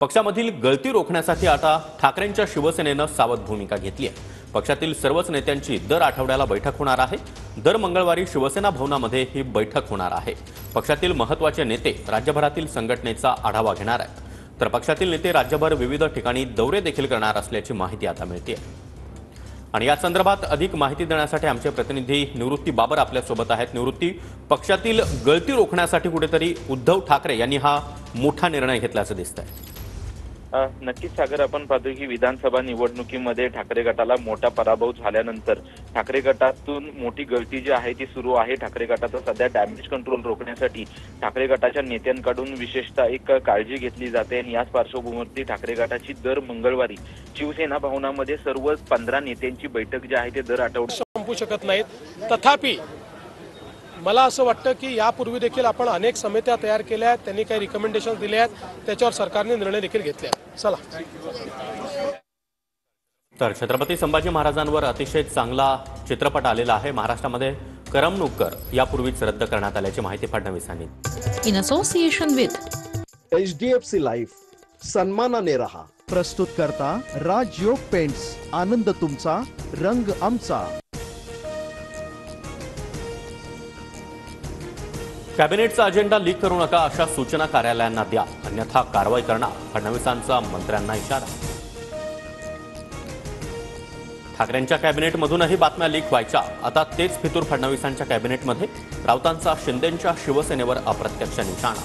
पक्षामधील गळती रोखण्यासाठी आता ठाकरेंच्या शिवसेनेनं सावध भूमिका घेतली आहे। पक्षातील सर्वच नेत्यांची दर आठवड्याला बैठक होणार आहे। दर मंगळवारी शिवसेना भवनामध्ये ही बैठक होणार आहे। पक्षातील महत्त्वाचे नेते राज्यभरातील संघटनेचा आढावा घेणार आहेत, तर पक्षातील नेते राज्यभर विविध ठिकाणी दौरे देखील करणार असल्याची माहिती आता मिळते आहे। आणि या संदर्भात अधिक माहिती देण्यासाठी आमचे प्रतिनिधी निवृत्ती बाबर आपल्यासोबत आहेत। निवृत्ती, पक्षातील गळती रोखण्यासाठी कुठेतरी उद्धव ठाकरे यांनी हा मोठा निर्णय घेतल्याचं दिसतंय। नक्कीच सागर, आपण पाहतो की विधानसभा निवडणुकीमध्ये ठाकरे गटाला मोठा पराभव झाल्यानंतर ठाकरे गटातून मोठी गळती जी आहे ती सुरू आहे। ठाकरे गटाचा सध्या डॅमेज कंट्रोल रोखण्यासाठी ठाकरे गटाच्या नेत्यांकडून विशेषतः एक काळजी घेतली जाते आणि याच पार्श्वभूमीवरती ठाकरे गटाची दर मंगळवारी शिवसेना भवनामध्ये सर्व 15 नेत्यांची बैठक जी आहे ते दर आठवड्यात संपू शकत नाहीत। तथापि मला असं वाटतं की यापूर्वी देखील आपण अनेक समित्या तयार केल्या आहेत, त्यांनी काही रिकमेंडेशन्स दिले आहेत, त्याच्यावर सरकारने निर्णय देखील घेतले आहेत। चला, तर छत्रपती संभाजी महाराजांवर अतिशय चांगला चित्रपट आलेला आहे। महाराष्ट्रामध्ये करमणूक कर यापूर्वीच रद्द करण्यात आल्याची माहिती फडणवीसांनी in association with HDFC life सन्मानाने रहा। प्रस्तुत करता राजयोग पेंट्स, आनंद तुमचा, रंग आमचा। कॅबिनेटचा अजेंडा लीक करू नका अशा सूचना कार्यालयांना द्या, अन्यथा कारवाई करणार, फडणवीसांचा मंत्र्यांना इशारा। ठाकरेंच्या कॅबिनेटमधूनही बातम्या लीक व्हायच्या, आता तेच फितूर फडणवीसांच्या कॅबिनेटमध्ये। राऊतांचा शिंदेंच्या शिवसेनेवर अप्रत्यक्ष निशाणा।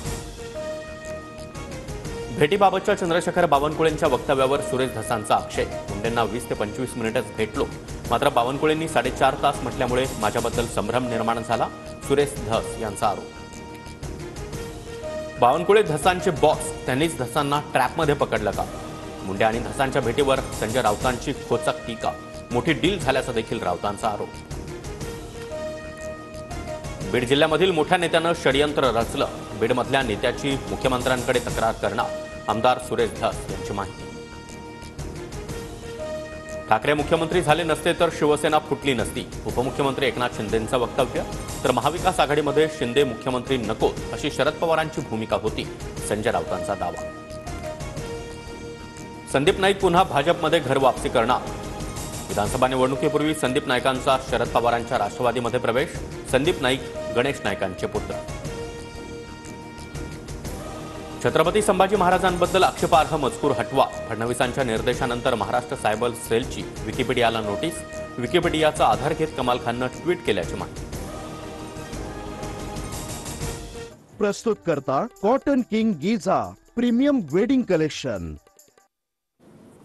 भेटीबाबतच्या चंद्रशेखर बावनकुळेंच्या वक्तव्यावर सुरेश धसांचा आक्षेप। मुंडेंना 20 ते 25 मिनिटच भेटलो, मात्र बावनकुळेंनी 4.5 तास म्हटल्यामुळे माझ्याबद्दल संभ्रम निर्माण झाला, सुरेश धस यांचा आरोप। बावनकुळे धसांचे बॉस, त्यांनीच धसांना ट्रॅपमध्ये पकडलं का? मुंडे आणि धसांच्या भेटीवर संजय राऊतांची खोचक टीका, मोठी डील झाल्याचा देखील राऊतांचा आरोप। बीड जिल्ह्यामधील मोठ्या नेत्यानं षडयंत्र रचलं, बीडमधल्या नेत्याची मुख्यमंत्र्यांकडे तक्रार करणार, आमदार सुरेश धस यांची माहिती। ठाकरे मुख्यमंत्री झाले नसते तर शिवसेना फुटली नसती, उपमुख्यमंत्री एकनाथ शिंदेंचं वक्तव्य। तर महाविकास आघाडीमध्ये शिंदे मुख्यमंत्री नकोत अशी शरद पवारांची भूमिका होती, संजय राऊतांचा दावा। संदीप नाईक पुन्हा भाजपमध्ये घर वापसी करणार, विधानसभा निवडणुकीपूर्वी संदीप नाईकांचा शरद पवारांच्या राष्ट्रवादीमध्ये प्रवेश। संदीप नाईक गणेश नाईकांचे पुत्र। छत्रपती संभाजी महाराजांबद्दल आक्षेपार्ह मजकूर हटवा, फडणवीसांच्या निर्देशानंतर महाराष्ट्र सायबर सेलची विकिपीडियाला नोटीस। विकिपीडियाचा आधार घेत कमाल खाननं ट्विट केल्याची माहिती। प्रस्तुत करता cotton king Giza premium wedding collection.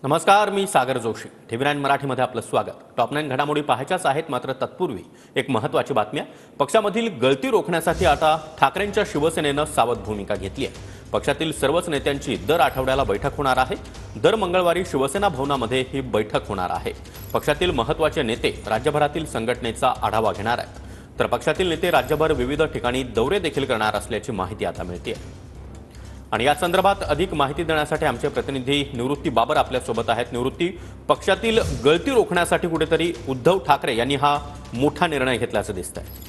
नमस्कार, मी सागर जोशी, TV9 मराठीमध्ये आपलं स्वागत। टॉप 9 घडामोडी पाहायच्याच आहेत, मात्र तत्पूर्वी एक महत्त्वाची बातमी आहे। पक्षामधील गळती रोखण्यासाठी आता ठाकरेंच्या शिवसेनेनं सावध भूमिका घेतली आहे। पक्षातील सर्वच नेत्यांची दर आठवड्याला बैठक होणार आहे। दर मंगळवारी शिवसेना भवनामध्ये ही बैठक होणार आहे। पक्षातील महत्त्वाचे नेते राज्यभरातील संघटनेचा आढावा घेणार आहेत, तर पक्षातील नेते राज्यभर विविध ठिकाणी दौरे देखील करणार असल्याची माहिती आता मिळते आहे। आणि या संदर्भात अधिक माहिती देण्यासाठी आमचे प्रतिनिधी निवृत्ती बाबर आपल्यासोबत आहेत। निवृत्ती, पक्षातील गळती रोखण्यासाठी कुठेतरी उद्धव ठाकरे यांनी हा मोठा निर्णय घेतल्याचं दिसतंय।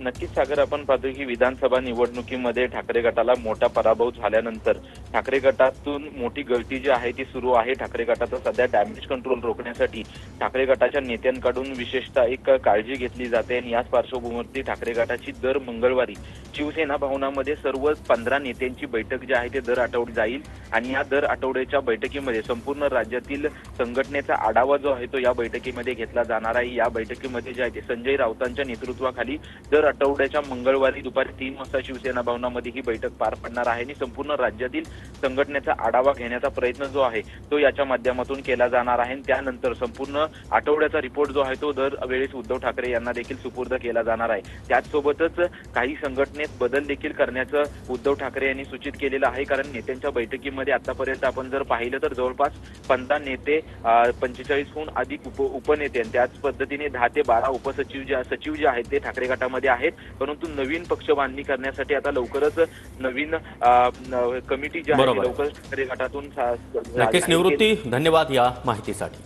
नक्कीच सागर, आपण पाहतो की विधानसभा निवडणुकीमध्ये ठाकरे गटाला मोठा पराभव झाल्यानंतर ठाकरे गटातून मोठी गळती जी आहे ती सुरू आहे। ठाकरे गटाचा सध्या डॅमेज कंट्रोल रोखण्यासाठी ठाकरे गटाच्या नेत्यांकडून विशेषतः एक काळजी घेतली जाते आणि याच पार्श्वभूमीवरती ठाकरे गटाची दर मंगळवारी शिवसेना भवनामध्ये सर्व 15 नेत्यांची बैठक जी आहे ते दर आठवडी जाईल आणि या दर आठवड्याच्या बैठकीमध्ये संपूर्ण राज्यातील संघटनेचा आढावा जो आहे तो या बैठकीमध्ये घेतला जाणार आहे। या बैठकीमध्ये जे आहे ते संजय राऊतांच्या नेतृत्वाखाली दर आठवड्याच्या मंगळवारी दुपारी 3 वाजता शिवसेना भवनामध्ये ही बैठक पार पडणार आहे आणि संपूर्ण राज्यातील संघटनेचा आढावा घेण्याचा प्रयत्न जो आहे तो याच्या माध्यमातून केला जाणार आहे। त्यानंतर संपूर्ण आठवड्याचा रिपोर्ट जो आहे तो दर वेळेस उद्धव ठाकरे यांना देखील सुपूर्द केला जाणार आहे। त्याचसोबतच काही संघटनेत बदल देखील करण्याचं उद्धव ठाकरे यांनी सूचित केलेलं आहे, कारण नेत्यांच्या बैठकीमध्ये आतापर्यंत आपण जर पाहिलं तर जवळपास 15 नेते, 45हून अधिक उपनेते आणि त्याच पद्धतीने 10 ते 12 सचिव जे आहेत ते ठाकरे गटामध्ये आहेत। परंतु नवीन पक्ष बांधणी करण्यासाठी आता लवकरच नवीन कमिटी जी आहे लवकरच ठाकरे गटातून नक्कीच निवृत्ती, धन्यवाद या माहितीसाठी।